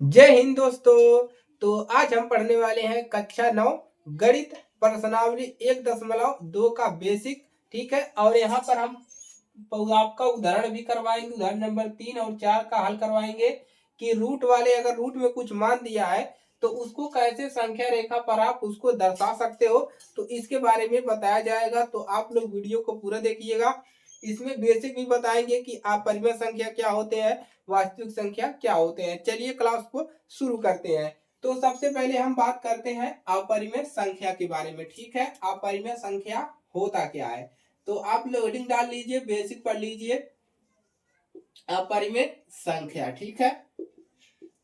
जय हिंद दोस्तों। तो आज हम पढ़ने वाले हैं कक्षा 9 गणित प्रश्नावली 1.2 का बेसिक। ठीक है, और यहाँ पर हम आपका उदाहरण भी करवाएंगे। उदाहरण नंबर 3 और 4 का हल करवाएंगे कि रूट वाले अगर रूट में कुछ मान दिया है तो उसको कैसे संख्या रेखा पर आप उसको दर्शा सकते हो, तो इसके बारे में बताया जाएगा। तो आप लोग वीडियो को पूरा देखिएगा। इसमें बेसिक भी बताएंगे कि अपरिमेय संख्या क्या होते हैं, वास्तविक संख्या क्या होते हैं। चलिए क्लास को शुरू करते हैं। तो सबसे पहले हम बात करते हैं अपरिमेय संख्या के बारे में। ठीक है, अपरिमेय संख्या होता क्या है, तो आप लोडिंग डाल लीजिए, बेसिक पढ़ लीजिए अपरिमेय संख्या। ठीक है,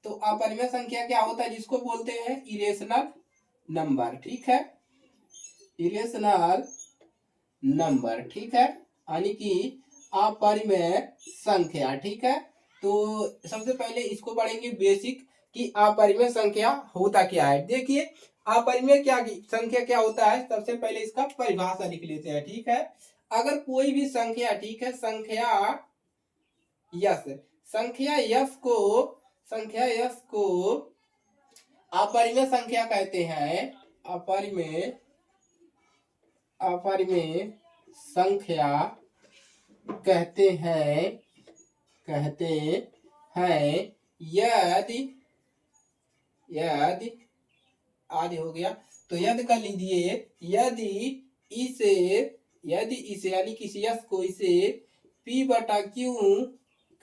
तो अपरिमेय संख्या क्या होता है, जिसको बोलते हैं इरेशनल नंबर। ठीक है, इरेशनल नंबर। ठीक है, यानी कि अपरिमेय संख्या। ठीक है, तो सबसे पहले इसको पढ़ेंगे बेसिक कि अपरिमेय संख्या होता क्या है। देखिए अपरिमेय संख्या क्या होता है, सबसे पहले इसका परिभाषा लिख लेते हैं। ठीक है, अगर कोई भी संख्या, ठीक है, संख्या यश को अपरिमेय संख्या कहते हैं। अपरिमेय संख्या कहते हैं यदि आदि हो गया तो यदि कर लीजिए, यदि इसे यानी कि यश को इसे P/Q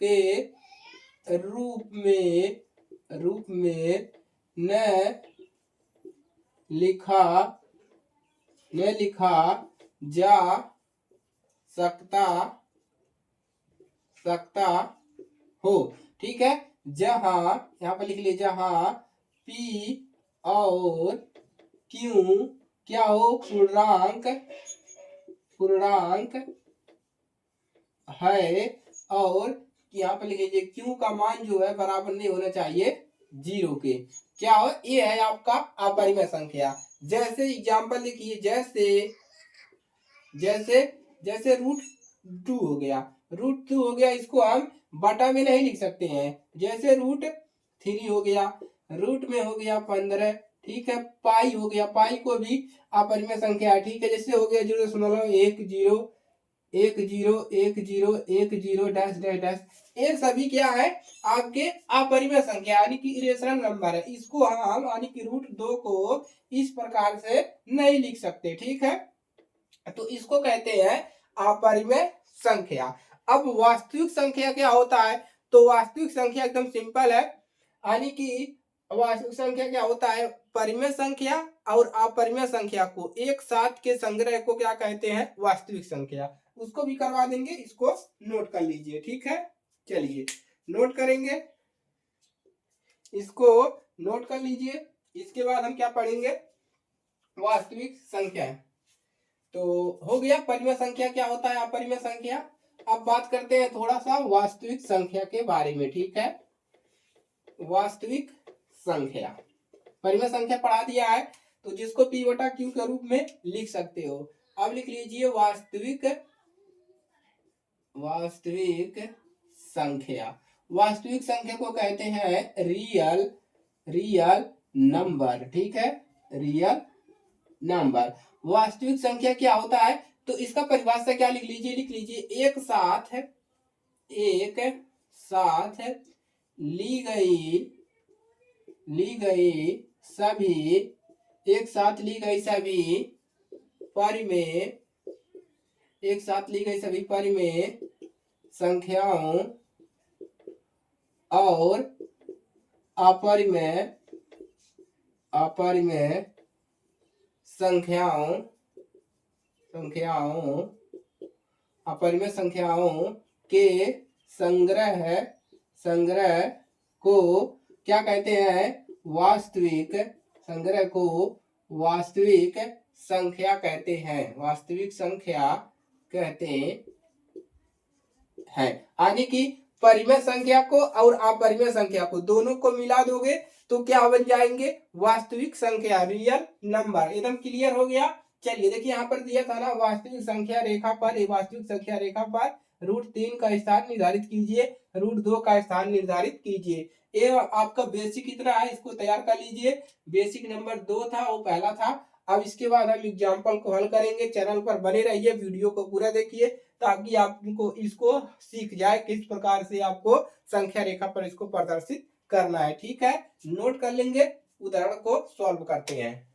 के रूप में न लिखा जा सकता हो। ठीक है, जहां यहाँ पर लिख लीजिए, जहां P और Q क्या हो, पूर्णांक है, और यहाँ पर लिख लीजिए Q का मान जो है बराबर नहीं होना चाहिए 0 के। क्या हो, ये है आपका अपरिमेय संख्या। जैसे एग्जाम्पल लिखिए, जैसे रूट 2 हो गया, इसको हम बटा में नहीं लिख सकते हैं। जैसे रूट 3 हो गया, रूट में हो गया 15। ठीक है, पाई हो गया, पाई को भी अपरिमेय संख्या है। ठीक है, जैसे हो गया 0.10 डैश डैश डैश, ये सभी क्या है, आपके अपरिमेय संख्या यानी कि इरेशनल नंबर है। इसको हम यानी कि रूट 2 को इस प्रकार से नहीं लिख सकते। ठीक है, तो इसको कहते हैं अपरिमेय संख्या। अब वास्तविक संख्या क्या होता है, तो वास्तविक संख्या एकदम सिंपल है, यानी कि वास्तविक संख्या क्या होता है, परिमेय संख्या और अपरिमेय संख्या को एक साथ के संग्रह को क्या कहते हैं, वास्तविक संख्या। उसको भी करवा देंगे, इसको नोट कर लीजिए। ठीक है, चलिए नोट करेंगे, इसको नोट कर लीजिए। इसके बाद हम क्या पढ़ेंगे, वास्तविक संख्या। तो हो गया परिमेय संख्या क्या होता है, अपरिमेय संख्या। अब बात करते हैं थोड़ा सा वास्तविक संख्या के बारे में। ठीक है, वास्तविक संख्या, परिमेय संख्या पढ़ा दिया है, तो जिसको P/Q के रूप में लिख सकते हो। अब लिख लीजिए वास्तविक संख्या। वास्तविक संख्या को कहते हैं रियल नंबर। ठीक है, रियल नंबर। वास्तविक संख्या क्या होता है, तो इसका परिभाषा क्या लिख लीजिए, एक साथ ली गई परिमेय संख्याओं और अपरिमेय संख्याओं के संग्रह को क्या कहते हैं, वास्तविक संख्या कहते हैं। वास्तविक संख्या कहते हैं, यानी कि परिमेय संख्या को और अपरिमेय संख्या को दोनों को मिला दोगे तो क्या बन जाएंगे, वास्तविक संख्या, रियल नंबर। एकदम क्लियर हो गया। चलिए देखिए, यहाँ पर दिया था ना, वास्तविक संख्या रेखा पर √3 का स्थान निर्धारित कीजिए, √2 का स्थान निर्धारित कीजिए। ये आपका बेसिक कितना है इसको तैयार कर लीजिए। बेसिक नंबर 2 था, वो पहला था। अब इसके बाद हम एग्जाम्पल को हल करेंगे। चैनल पर बने रहिए, वीडियो को पूरा देखिए ताकि आपको इसको सीख जाए किस प्रकार से आपको संख्या रेखा पर इसको प्रदर्शित करना है। ठीक है, नोट कर लेंगे, उदाहरण को सॉल्व करते हैं।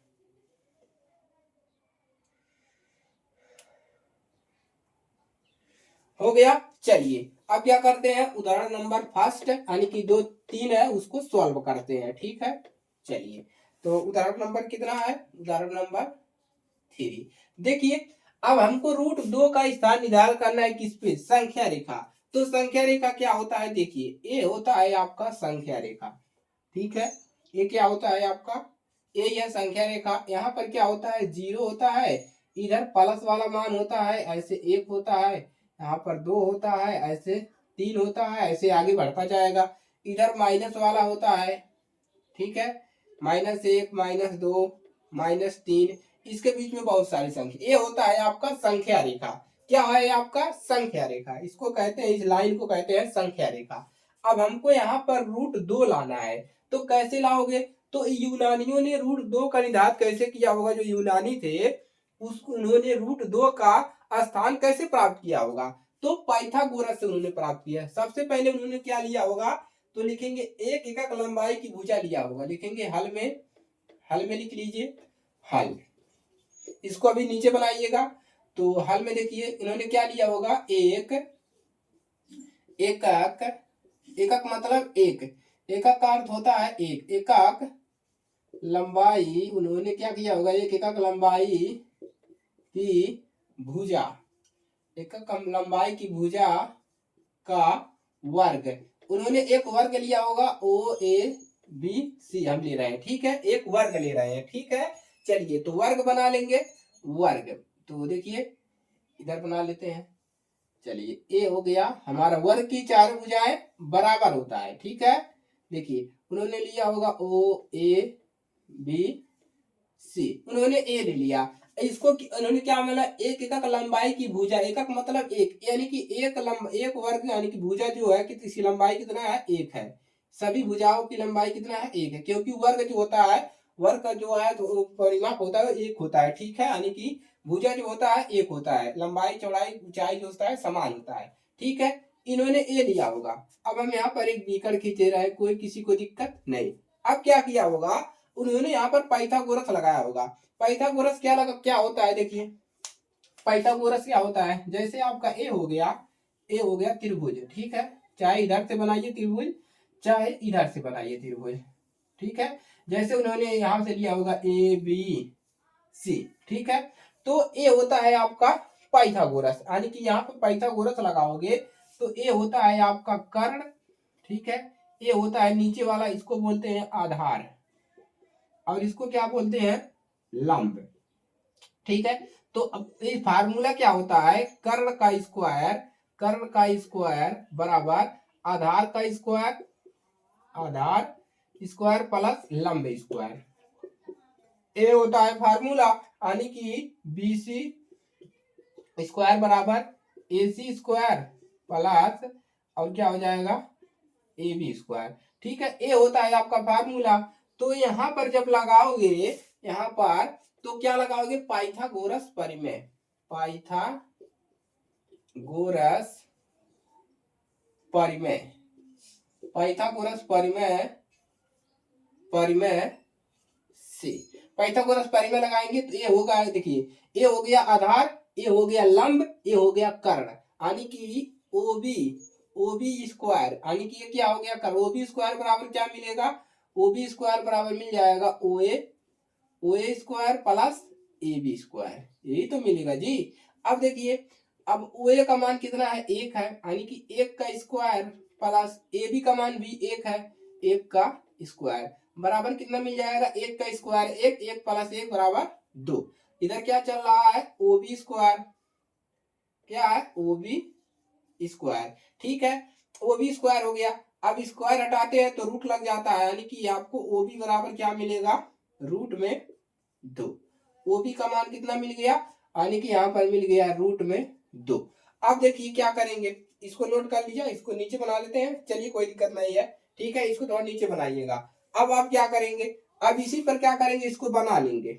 हो गया। चलिए अब क्या करते हैं, उदाहरण नंबर फर्स्ट यानी कि 2 3 है उसको सॉल्व करते हैं। ठीक है, चलिए तो उदाहरण नंबर कितना है, उदाहरण नंबर 3। देखिए अब हमको √2 का स्थान निर्धारित करना है किस पे, संख्या रेखा। तो संख्या रेखा क्या होता है, देखिए ये होता है आपका संख्या रेखा। ठीक है, ये क्या होता है आपका, ये है संख्या रेखा। यहाँ पर क्या होता है, 0 होता है, इधर प्लस वाला मान होता है, ऐसे 1 होता है, यहाँ पर 2 होता है, ऐसे 3 होता है, ऐसे आगे बढ़ता जाएगा। इधर माइनस वाला होता है, ठीक है, -1 -2 -3, इसके बीच में बहुत सारी संख्या, ये होता है आपका संख्या रेखा। क्या है आपका संख्या रेखा, इसको कहते हैं, इस लाइन को कहते हैं संख्या रेखा। अब हमको यहाँ पर √2 लाना है, तो कैसे लाओगे, तो यूनानियों ने √2 का निर्धारण कैसे किया होगा, जो यूनानी थे उसको उन्होंने √2 का स्थान कैसे प्राप्त किया होगा, तो पाइथागोरस से उन्होंने प्राप्त किया। सबसे पहले उन्होंने क्या लिया होगा, तो लिखेंगे एक एकक लंबाई की भुजा लिया होगा, लिखेंगे हल में लिख लीजिए हल, इसको अभी नीचे बनाइएगा। तो हल में देखिए इन्होंने क्या लिया होगा, एक एकक, एकक मतलब एक, एकक का अर्थ होता है एक, एकक लंबाई, उन्होंने क्या किया होगा, एक एकक लंबाई की भुजा, एकक लंबाई की भुजा का वर्ग, उन्होंने एक वर्ग लिया होगा, OABC हम ले रहे हैं। ठीक है, एक वर्ग ले रहे हैं। ठीक है, चलिए तो वर्ग बना लेंगे, वर्ग, तो देखिए इधर बना लेते हैं। चलिए ए हो गया हमारा, वर्ग की चारों भुजाएं बराबर होता है। ठीक है, देखिए उन्होंने लिया होगा OABC, उन्होंने ए ले लिया। इसको उन्होंने क्या माना, एक एकक लंबाई की भुजा, एकक मतलब एक, यानी कि एक वर्ग यानी कि भुजा जो है कि इसकी लंबाई कितना है, एक है। सभी भुजाओं की लंबाई कितना है, एक है, क्योंकि वर्ग जो होता है, वर्ग का जो है तो परिमाप होता है एक होता है। ठीक है, यानी कि भुजा जो होता है एक होता है, लंबाई चौड़ाई ऊंचाई जो होता है समान होता है। ठीक है, इन्होंने ए लिया होगा। अब हम यहाँ पर एक बीकर खींचे रहे, कोई किसी को दिक्कत नहीं। अब क्या किया होगा, उन्होंने यहाँ पर पाइथागोरस लगाया होगा। पाइथागोरस क्या होता है, देखिए पाइथागोरस क्या होता है, जैसे आपका ए हो गया त्रिभुज। ठीक है, चाहे इधर से बनाइए त्रिभुज, चाहे इधर से बनाइए त्रिभुज। ठीक है, जैसे उन्होंने यहाँ से लिया होगा ABC। ठीक है, तो ए होता है आपका पाइथागोरस, यानी कि यहाँ पर पाइथागोरस लगाओगे तो ए होता है आपका कर्ण। ठीक है, ए होता है नीचे वाला, इसको बोलते हैं आधार, और इसको क्या बोलते हैं, लंब। ठीक है, तो अब ये फार्मूला क्या होता है, कर्ण का स्क्वायर बराबर आधार का स्क्वायर, आधार स्क्वायर प्लस लंब स्क्वायर, ए होता है फार्मूला, यानी कि BC स्क्वायर बराबर AC स्क्वायर प्लस और क्या हो जाएगा, AB स्क्वायर। ठीक है, ए होता है आपका फार्मूला। तो यहाँ पर जब लगाओगे, यहाँ पर तो क्या लगाओगे, पाइथागोरस परिमेय, पाइथागोरस परिमेय, पाइथागोरस परिमेय से पाइथागोरस परिमेय लगाएंगे तो ये होगा, देखिए ये हो गया आधार, ये हो गया लंब, ये हो गया कर्ण, यानी कि OB स्क्वायर, यानी कि ये क्या हो गया, OB स्क्वायर बराबर क्या मिलेगा, OB स्क्वायर बराबर मिल जाएगा OA square plus AB square, यही तो मिलेगा जी। अब देखिए, अब OA का मान कितना है, एक है, यानी कि एक का स्क्वायर प्लस AB का मान भी एक है, एक का स्क्वायर बराबर कितना मिल जाएगा, एक का स्क्वायर एक, एक प्लस एक बराबर 2। इधर क्या चल रहा है, OB स्क्वायर, क्या है OB स्क्वायर। ठीक है, OB स्क्वायर हो गया। अब स्क्वायर हटाते हैं तो रूट लग जाता है, यानी कि आपको OB बराबर क्या मिलेगा, √2। OB का मान कितना मिल गया, यानी कि यहाँ पर मिल गया √2। अब देखिए क्या करेंगे, इसको नोट कर लीजिए, इसको नीचे बना लेते हैं, चलिए कोई दिक्कत नहीं है, ठीक है, इसको थोड़ा नीचे बनाइएगा। अब आप क्या करेंगे, अब इसी पर क्या करेंगे, इसको बना लेंगे।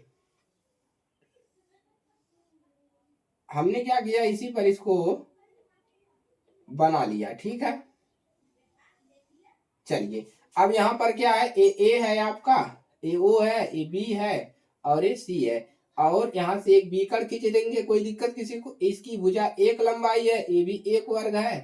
हमने क्या किया, इसी पर इसको बना लिया, ठीक है। चलिए अब यहाँ पर क्या है, ए है आपका, ए ओ है, ए बी है और ए सी है, और यहाँ से एक बीकर खींच देंगे, कोई दिक्कत किसी को। इसकी भुजा एक लंबाई है, ए भी एक वर्ग है,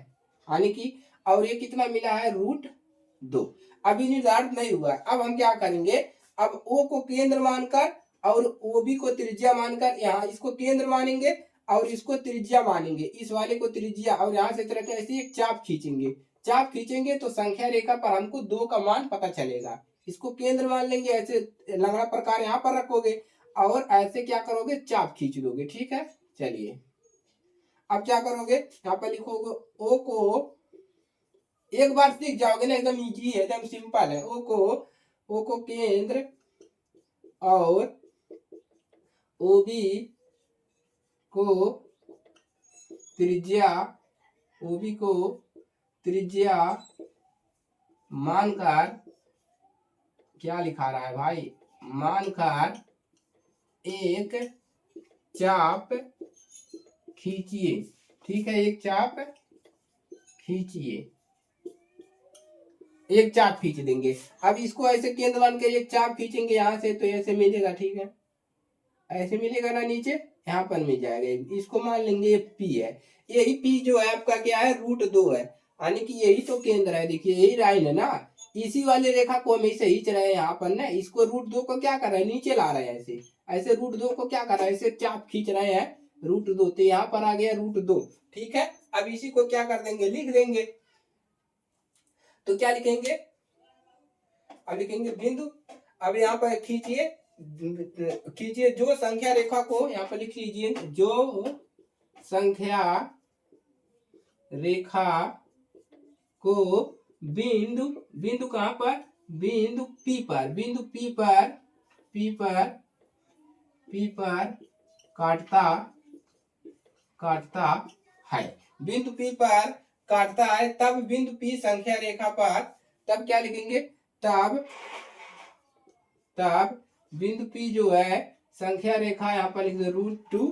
यानी कि, और ये कितना मिला है, √2। अभी निर्धारित नहीं हुआ है। अब हम क्या करेंगे, अब ओ को केंद्र मानकर और ओ बी को त्रिज्या मानकर यहाँ इसको केंद्र मानेंगे और इसको त्रिज्या मानेंगे, इस वाले को त्रिज्या, और यहाँ से इस तरह के ऐसे एक चाप खींचेंगे। चाप खींचेंगे तो संख्या रेखा पर हमको 2 का मान पता चलेगा। इसको केंद्र मान लेंगे, ऐसे लंगड़ा प्रकार यहाँ पर रखोगे और ऐसे क्या करोगे, चाप खींच दोगे, ठीक है। चलिए अब क्या करोगे, यहाँ पर लिखोगे ओ को, एक बार सीख जाओगे ना, एकदम इजी है, एकदम सिंपल है। ओ को केंद्र और ओ बी को त्रिज्या, ओ बी को त्रिज्या मानकर, क्या लिखा रहा है भाई, मानकर एक चाप खींचिए, ठीक है, एक चाप खींचिए, एक चाप खींच देंगे। अब इसको ऐसे केंद्र मान के एक चाप खींचेंगे यहाँ से, तो ऐसे मिलेगा, ठीक है, ऐसे मिलेगा ना, नीचे यहाँ पर मिल जाएगा। इसको मान लेंगे ये पी है, यही पी जो है आपका क्या है, √2 है, यानी कि यही तो केंद्र है, देखिए यही लाइन है ना, इसी वाली रेखा को हम ऐसे खींच रहे हैं यहाँ पर ना, इसको √2 को क्या कर रहे हैं, नीचे ला रहे हैं, ऐसे ऐसे √2 को क्या कर रहे हैं, ऐसे चाप खींच रहे हैं √2, तो यहाँ पर आ गया √2, ठीक है। अब इसी को क्या कर देंगे, लिख देंगे, तो क्या लिखेंगे, अब लिखेंगे बिंदु, अब यहाँ पर खींचिए, कीजिए जो संख्या रेखा को, यहाँ पर लिख लीजिए, जो संख्या रेखा को बिंदु, बिंदु कहां पर, बिंदु पी पर, बिंदु पी पर, पी पर, पी पर काटता, काटता है, बिंदु पी पर काटता है, तब बिंदु पी संख्या रेखा पर, तब क्या लिखेंगे, तब तब बिंदु पी जो है संख्या रेखा, यहाँ पर लिख दो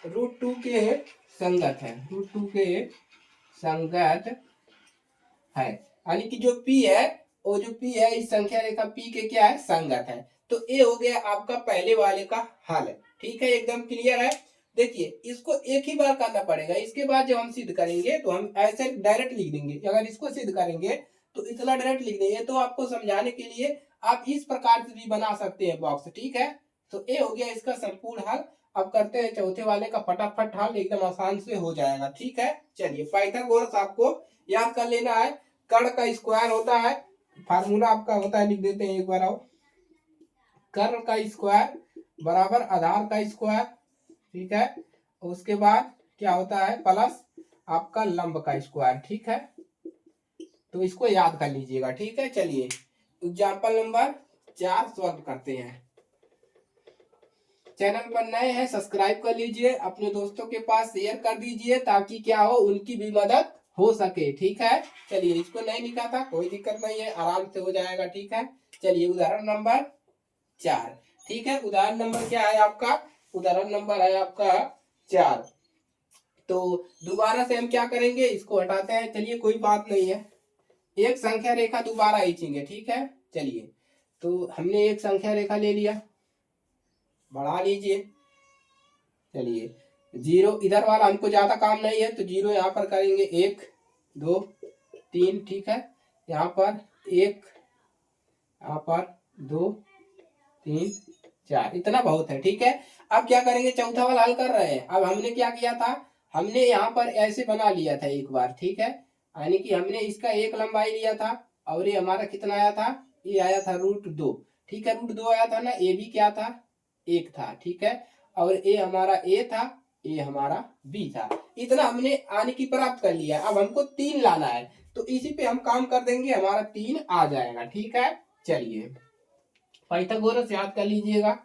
√2 के संगत है, √2 के संगत है, यानी कि जो पी है, वो जो पी है इस संख्या रेखा पी के क्या है, संगत है। तो ये हो गया आपका पहले वाले का हल, ठीक है, एकदम क्लियर है। देखिए इसको एक ही बार करना पड़ेगा, इसके बाद जब हम सिद्ध करेंगे तो हम ऐसे डायरेक्ट लिख देंगे, अगर इसको सिद्ध करेंगे तो इतना डायरेक्ट लिख देंगे, तो आपको समझाने के लिए आप इस प्रकार से भी बना सकते हैं बॉक्स, ठीक है। तो ये हो गया इसका संपूर्ण हल। अब करते हैं चौथे वाले का फटाफट हल, एकदम आसान से हो जाएगा, ठीक है। चलिए पाइथागोरस आपको याद कर लेना है, कर्ण का स्क्वायर होता है, फार्मूला आपका होता है, लिख देते हैं एक बार आओ, कर्ण का स्क्वायर बराबर आधार का स्क्वायर, ठीक है, उसके बाद क्या होता है, प्लस आपका लंब का स्क्वायर, ठीक है। तो इसको याद कर लीजिएगा, ठीक है। चलिए एग्जाम्पल नंबर 4 सॉल्व करते हैं। चैनल पर नए हैं सब्सक्राइब कर लीजिए, अपने दोस्तों के पास शेयर कर दीजिए, ताकि क्या हो, उनकी भी मदद हो सके, ठीक है। चलिए इसको नहीं लिखा था, कोई दिक्कत नहीं है, आराम से हो जाएगा, ठीक है। चलिए उदाहरण नंबर 4, ठीक है, उदाहरण नंबर क्या है आपका, उदाहरण नंबर है आपका 4। तो दोबारा से हम क्या करेंगे, इसको हटाते हैं, चलिए कोई बात नहीं है, एक संख्या रेखा दोबारा खींचेंगे, ठीक है। चलिए तो हमने एक संख्या रेखा ले लिया, बढ़ा लीजिए, चलिए 0, इधर वाला हमको ज्यादा काम नहीं है, तो 0 यहाँ पर करेंगे, 1 2 3, ठीक है, यहाँ पर 1, यहाँ पर 2 3 4, इतना बहुत है, ठीक है। अब क्या करेंगे, चौथा वाला हल कर रहे हैं। अब हमने क्या किया था, हमने यहाँ पर ऐसे बना लिया था एक बार, ठीक है, यानी कि हमने इसका एक लंबाई लिया था, और ये हमारा कितना आया था, ये आया था √2, ठीक है, √2 आया था ना, ये भी क्या था, 1 था, ठीक है, और ये हमारा ए था, ये हमारा बी था, इतना हमने आने की प्राप्त कर लिया। अब हमको 3 लाना है, तो इसी पे हम काम कर देंगे, हमारा 3 आ जाएगा, ठीक है। चलिए पाइथागोरस याद कर लीजिएगा,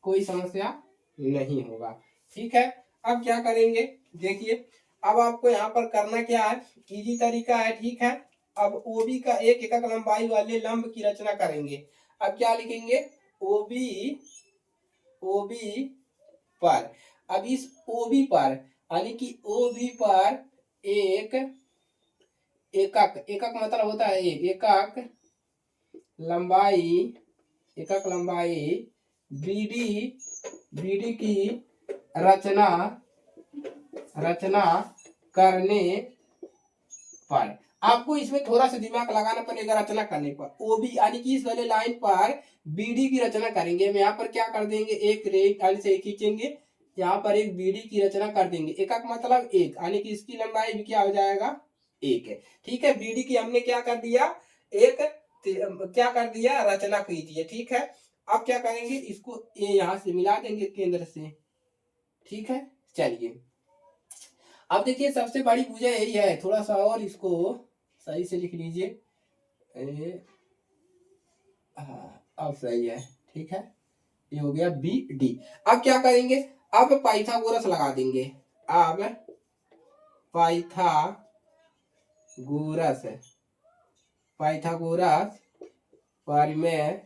कोई समस्या नहीं होगा, ठीक है। अब क्या करेंगे, देखिए अब आपको यहाँ पर करना क्या है, इजी तरीका है, ठीक है। अब ओबी का एक एकक लंबाई वाले लंब की रचना करेंगे। अब क्या लिखेंगे, ओबी, ओबी पर, अब इस ओबी पर यानी कि ओबी पर एक एकक, एकक मतलब होता है एक एकक लंबाई, एकक लंबाई बीडी, बीडी की रचना, रचना करने पर, आपको इसमें थोड़ा सा दिमाग लगाना पड़ेगा। रचना करने पर ओबी यानी कि इस वाले लाइन पर बीडी की रचना करेंगे। हम यहाँ पर क्या कर देंगे, एक रेखा से खींचेंगे, यहाँ पर एक बीडी की रचना कर देंगे। एकक मतलब एक, यानी कि इसकी लंबाई भी क्या हो जाएगा, एक है, ठीक है। बीडी की हमने क्या कर दिया, एक क्या कर दिया, रचना की थी, ठीक है। अब क्या करेंगे, इसको ये यहाँ से मिला देंगे केंद्र से, ठीक है। चलिए अब देखिए सबसे बड़ी भुजा यही है, थोड़ा सा और इसको सही से लिख लीजिए। हाँ अब सही है, ठीक है। ये हो गया बी डी। अब क्या करेंगे, अब पाइथागोरस लगा देंगे। अब पाइथागोरस, पाइथागोरस परिमेय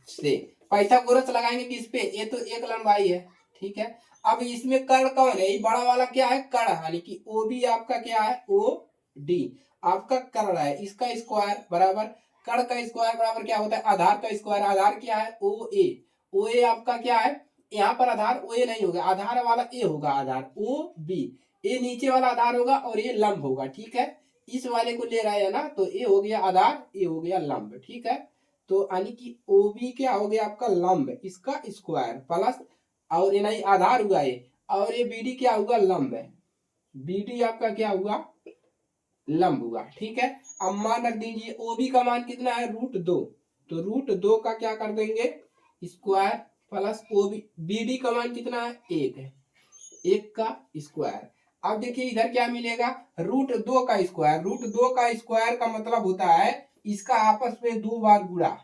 से, पाइथागोरस लगाएंगे किस पे, ये तो एक लंबाई है, ठीक है। अब इसमें कर्ण कौन है, ये बड़ा वाला क्या है, कर्ण, यानी कि ओ बी आपका क्या है, ओ डी आपका कर्ण है, इसका स्क्वायर बराबर, कर्ण का स्क्वायर बराबर क्या होता है, आधार का स्क्वायर, आधार क्या है, ओ ए, ओ ए आपका क्या है, यहाँ पर आधार ओ ए नहीं होगा, आधार वाला ए होगा, आधार ओ बी, ए नीचे वाला आधार होगा और ये लंब होगा, ठीक है। इस वाले को ले रहे हैं ना, तो ए हो गया आधार, ए हो गया लंब, ठीक है। तो यानी कि ओबी क्या हो गया आपका लंब, इसका स्क्वायर प्लस, और ये नहीं आधार हुआ ये, और ये बीडी क्या हुआ, लंब है, बीडी आपका क्या हुआ, लंब हुआ, ठीक है। अब मान रख दीजिए ओबी का मान कितना है, √2, तो √2 का क्या कर देंगे, स्क्वायर प्लस ओबी, बीडी का मान कितना है, एक है, एक का स्क्वायर। अब देखिए इधर क्या मिलेगा, √2 का स्क्वायर, √2 का स्क्वायर का मतलब होता है इसका आपस में दो बार गुणा,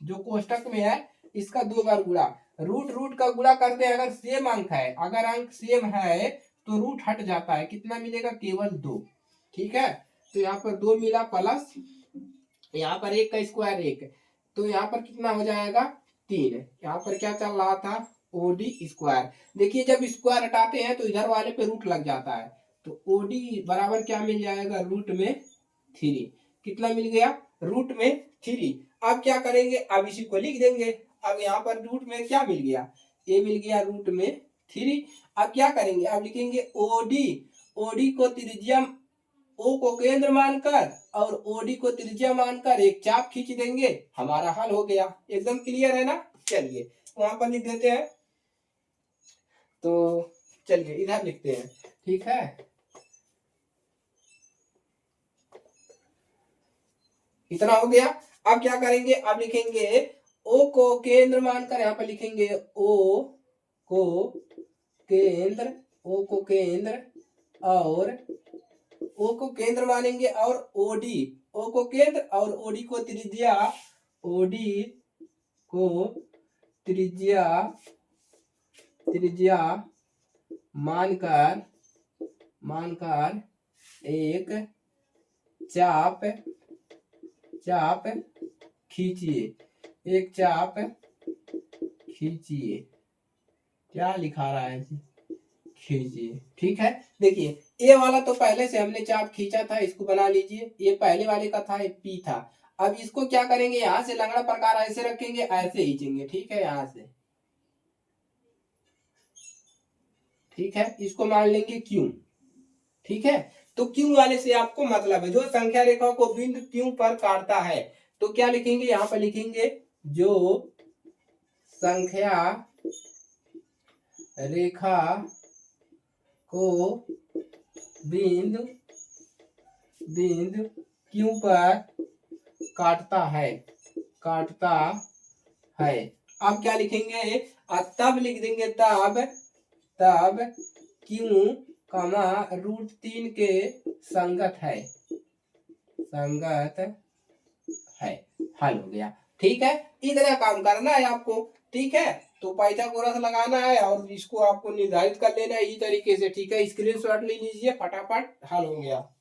जो कोष्टक में है इसका दो बार गुणा, रूट रूट का गुणा करते हैं, अगर सेम अंक है, अगर अंक सेम है तो रूट हट जाता है, कितना मिलेगा, केवल 2, ठीक है। तो यहाँ पर 2 मिला प्लस, यहाँ पर एक का स्क्वायर एक, तो यहाँ पर कितना हो जाएगा, 3, यहाँ पर क्या चल रहा था, ओडी स्क्वायर। देखिए जब स्क्वायर हटाते हैं तो इधर वाले पे रूट लग जाता है, तो ओडी बराबर क्या मिल जाएगा, √3, कितना मिल गया, √3। अब क्या करेंगे, अब इसी को लिख देंगे। अब यहाँ पर रूट में क्या मिल गया, ए मिल गया √3। अब क्या करेंगे, अब लिखेंगे ओडी, ओडी को त्रिज्या, ओ को केंद्र मानकर और ओडी को त्रिज्या मानकर एक चाप खींच देंगे, हमारा हल हो गया। एकदम क्लियर है ना। चलिए वहां पर लिख देते हैं, तो चलिए इधर लिखते हैं, ठीक है। इतना हो गया। अब क्या करेंगे, अब लिखेंगे ओ को केंद्र मानकर, यहाँ पर लिखेंगे ओ को केंद्र, ओ को केंद्र और ओ को केंद्र मानेंगे, और ओडी, ओ को केंद्र और ओडी को त्रिज्या, ओडी को त्रिज्या, त्रिज्या मानकर, मानकर एक चाप, चाप खींचिए, एक चाप खींचिए, क्या लिखा रहा है जी, खींचिए, ठीक है। देखिए ए वाला तो पहले से हमने चाप खींचा था, इसको बना लीजिए, ये पहले वाले का था, ये पी था। अब इसको क्या करेंगे, यहाँ से लंगड़ा प्रकार ऐसे रखेंगे, ऐसे खींचेंगे, ठीक है, यहाँ से, ठीक है। इसको मान लेंगे क्यू, ठीक है। तो क्यू वाले से आपको मतलब है जो संख्या रेखा को बिंदु क्यू पर काटता है, तो क्या लिखेंगे, यहाँ पर लिखेंगे जो संख्या रेखा को बिंदु, बिंदु क्यू पर काटता है, काटता है। अब क्या लिखेंगे, तब लिख देंगे, तब, तब क्यू कमा √3 के संगत है, संगत है, हल हो गया, ठीक है। इतना काम करना है आपको, ठीक है। तो पाइथागोरस लगाना है और इसको आपको निर्धारित कर लेना है इसी तरीके से, ठीक है। स्क्रीनशॉट ले लीजिए, फटाफट हल हो गया।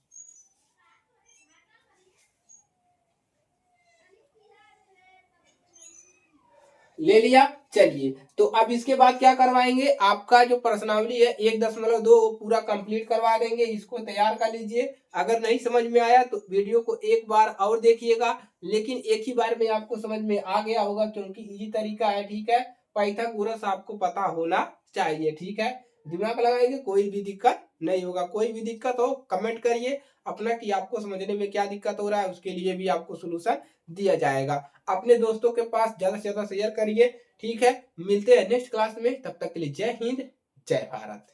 ले लिया। चलिए, तो अब इसके बाद क्या करवाएंगे, आपका जो प्रश्नावली है 1.2 पूरा कंप्लीट करवा देंगे, इसको तैयार कर लीजिए। अगर नहीं समझ में आया तो वीडियो को एक बार और देखिएगा, लेकिन एक ही बार में आपको समझ में आ गया होगा, क्योंकि इजी तरीका है, ठीक है। पाइथागोरस आपको पता होना चाहिए, ठीक है। दिमाग लगाएंगे, कोई भी दिक्कत नहीं होगा। कोई भी दिक्कत हो कमेंट करिए अपना, कि आपको समझने में क्या दिक्कत हो रहा है, उसके लिए भी आपको सोल्यूशन दिया जाएगा। अपने दोस्तों के पास ज्यादा से ज्यादा शेयर करिए, ठीक है। मिलते हैं नेक्स्ट क्लास में, तब तक के लिए जय हिंद, जय भारत।